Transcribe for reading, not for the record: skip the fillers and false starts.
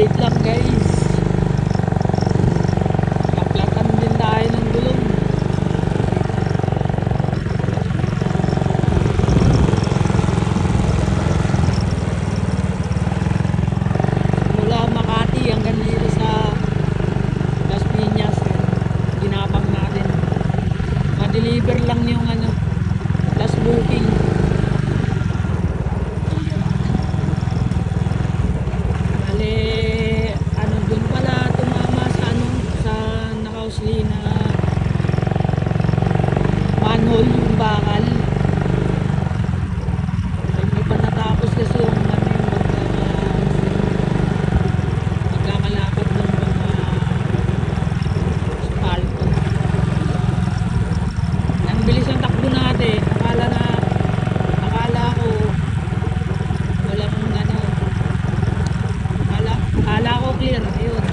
update lang guys. Kaplatan din tayo ng gulong. Mula Makati hanggang dito sa Las Piñas, ginapang natin. Ma-deliver lang yung last booking. Dun pala tumama sa nakausli na manhole yung bakal. Hindi pa natapos kasi yung magkakalapad ng mga asfalto. Ang bilis ng takbo natin. Akala ko walang akala ko clear. Ayun.